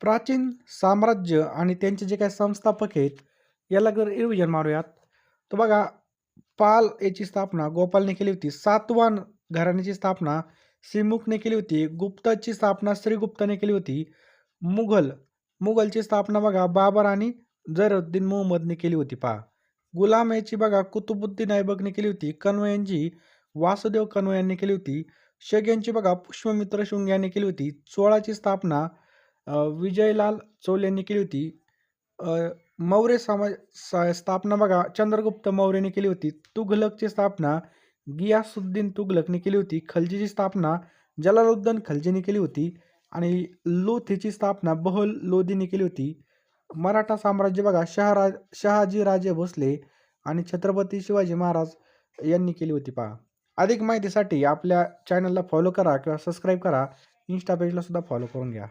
प्राचीन साम्राज्य आणि त्यांचे जे काही संस्थापक आहेत, याला जर रिव्हिजन मारूयात, तर बघा पाल याची स्थापना गोपालने केली होती. सातवाहन घराण्याची स्थापना सिमुकने केली होती. गुप्ताची स्थापना श्रीगुप्ताने केली होती. मुघलची स्थापना बघा बाबर आणि जैनुद्दीन मोहम्मदने केली होती पहा. गुलाम याची बघा कुतुबुद्दीन ऐबकने केली होती. कन्व वासुदेव कन्व यांनी केली होती. शक यांची बघा पुष्यमित्र शुंग यांनी केली होती. चोळाची स्थापना विजयलाल चोल यांनी केली होती. अ, मौर्य स्थापना बघा चंद्रगुप्त मौर्याने केली होती. तुघलकची स्थापना गियासुद्दीन तुघलकने केली होती. खलजीची स्थापना जलालुद्दीन खलजीने केली होती आणि लोथीची स्थापना बहल लोदीने केली होती. मराठा साम्राज्य बघा शहाजी राजे भोसले आणि छत्रपती शिवाजी महाराज यांनी केली होती पहा. अधिक माहितीसाठी आपल्या चॅनलला फॉलो करा किंवा सबस्क्राईब करा. इन्स्टा पेजला सुद्धा फॉलो करून घ्या.